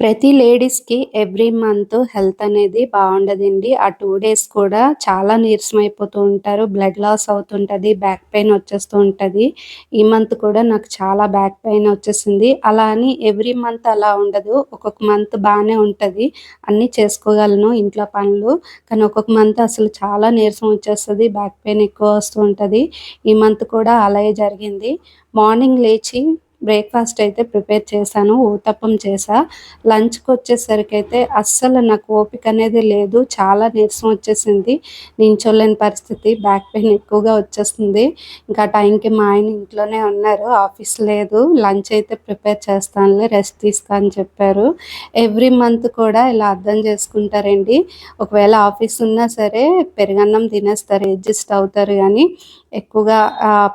ప్రతి లేడీస్‌కి every month health అనేది బావుండదండి. ఆ 2 డేస్ కూడా చాలా నీరసమైపోతూ ఉంటారు. బ్లడ్ లాస్ అవుతుంటది. బ్యాక్ పెయిన్ వచ్చేస్తూ ఉంటది. ఈ మంత్ కూడా నాకు చాలా బ్యాక్ పెయిన్ వచ్చేసింది. అలా అని ఎవ్రీ మంత్ అలా ఉండదు. ఒక్కొక్క మంత్ బానే ఉంటది. అన్నీ చేసుకోగలను ఇంట్లో పనులు. కానీ ఒక్కొక్క మంత్ అసలు చాలా నీరసం వచ్చేస్తది. బ్యాక్ పెయిన్ ఎక్కువ వస్తూ ఉంటది. ఈ మంత్ కూడా అలాగే జరిగింది. మార్నింగ్ లేచి బ్రేక్‌ఫాస్ట్ అయితే ప్రిపేర్ చేశాను. ఊతప్పం చేశా. లంచ్‌కొచ్చేసరికైతే అస్సలు నాకు ఓపిక అనేది లేదు. చాలా నీరసం వచ్చేసింది. నించోలేని పరిస్థితి. బ్యాక్ పెయిన్ ఎక్కువగా వచ్చేస్తుంది. ఇంకా టైంకి మా ఆయన ఇంట్లోనే ఉన్నారు. ఆఫీస్ లేదు. లంచ్ అయితే ప్రిపేర్ చేస్తానులే రెస్ట్ తీసుకో అని చెప్పారు. ఎవ్రీ మంత్ కూడా ఇలా అర్థం చేసుకుంటారండి. ఒకవేళ ఆఫీస్ ఉన్నా సరే పెరుగన్నం తినేస్తారు. అడ్జస్ట్ అవుతారు గానీ ఎక్కువగా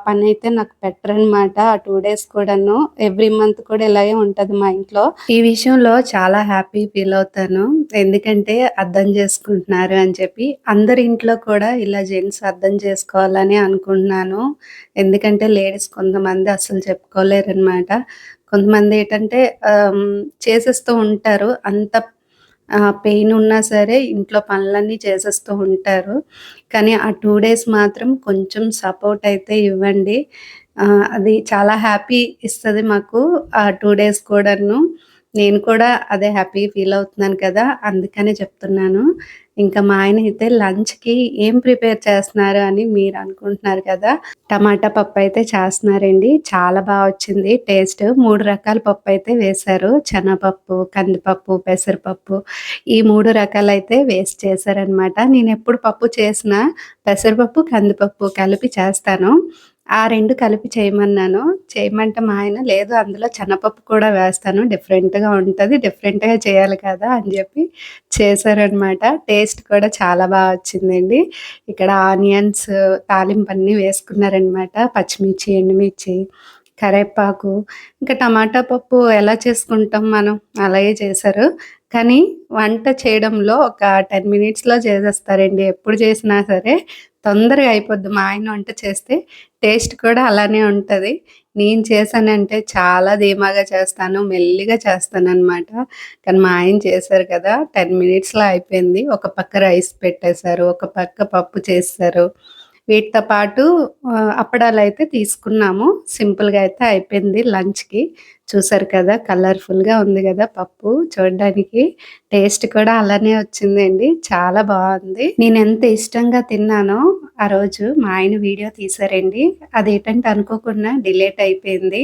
పనైతే నాకు పెట్టరనమాట. ఆ 2 డేస్ కూడాను. ఎవ్రీ మంత్ కూడా ఇలాగే ఉంటది మా ఇంట్లో. ఈ విషయంలో చాలా హ్యాపీ ఫీల్ అవుతాను. ఎందుకంటే అర్థం చేసుకుంటున్నారు అని చెప్పి. అందరి ఇంట్లో కూడా ఇలా జెంట్స్ అర్థం చేసుకోవాలని అనుకుంటున్నాను. ఎందుకంటే లేడీస్ కొంతమంది అస్సలు చెప్పుకోలేరనమాట. కొంతమంది ఏంటంటే చేసేస్తూ ఉంటారు. అంత పెయిన్ ఉన్నా సరే ఇంట్లో పనులన్నీ చేసేస్తూ ఉంటారు. కానీ ఆ 2 డేస్ మాత్రం కొంచెం సపోర్ట్ అయితే ఇవ్వండి. అది చాలా హ్యాపీ ఇస్తది మాకు ఆ 2 డేస్ కూడాను. నేను కూడా అదే హ్యాపీ ఫీల్ అవుతున్నాను కదా! అందుకనే చెప్తున్నాను. ఇంకా మా ఆయనైతే లంచ్‌కి ఏం ప్రిపేర్ చేస్తున్నారు అని మీరు అనుకుంటున్నారు కదా! టమాటా పప్పయితే చేస్తున్నారండి. చాలా వచ్చింది టేస్ట్. 3 రకాల పప్పయితే వేశారు. శనగపప్పు, కందిపప్పు, పెసరపప్పు ఈ 3 రకాలైతే వేసి చేశారనమాట. నేనెప్పుడు పప్పు చేసినా పెసరపప్పు, కందిపప్పు కలిపి చేస్తాను. ఆ 2 కలిపి చేయమన్నాను. చేయమంటే మా ఆయన లేదు అందులో శనగపప్పు కూడా వేస్తాను. డిఫరెంట్‌గా ఉంటది. డిఫరెంట్‌గా చేయాలి కదా! అని జెప్పి చేశారనమాట. టేస్ట్ కూడా చాలా వచ్చిందండి. ఇక్కడ ఆనియన్స్ తాలింపన్నీ వేసుకున్నారనమాట. పచ్చిమిర్చి, ఎండుమిర్చి, కరేపాకు, ఇంకా టమాటా పప్పు ఎలా చేసుకుంటాం మనం అలాగే చేశారు. కానీ వంట చేయడంలో ఒక 10 మినిట్స్‌లో చేసేస్తారండి. ఎప్పుడు చేసినా సరే తొందరగా అయిపోద్ది. మా ఆయన వంట చేస్తే టేస్ట్ కూడా అలానే ఉంటది. నేను చేశానంటే చాలా ధీమాగా చేస్తాను. మెల్లిగా చేస్తాననమాట. కానీ మా ఆయన చేశారు కదా! 10 మినిట్స్‌లో అయిపోయింది. ఒక పక్క రైస్ పెట్టేశారు. ఒక పక్క పప్పు చేసేశారు. వీటితో పాటు అప్పడాలైతే తీసుకున్నాము. సింపుల్‌గా అయితే అయిపోయింది లంచ్‌కి. చూసారు కదా! కలర్‌ఫుల్‌గా ఉంది గదా పప్పు చూడ్డానికి. టేస్ట్ కూడా అలానే వచ్చిందండి. చాలా బావుంది. నేనెంత ఇష్టంగా తిన్నానో ఆ రోజు మా ఆయన వీడియో తీశారండి. అదేంటంటే అనుకోకుండా డిలీట్ అయిపోయింది.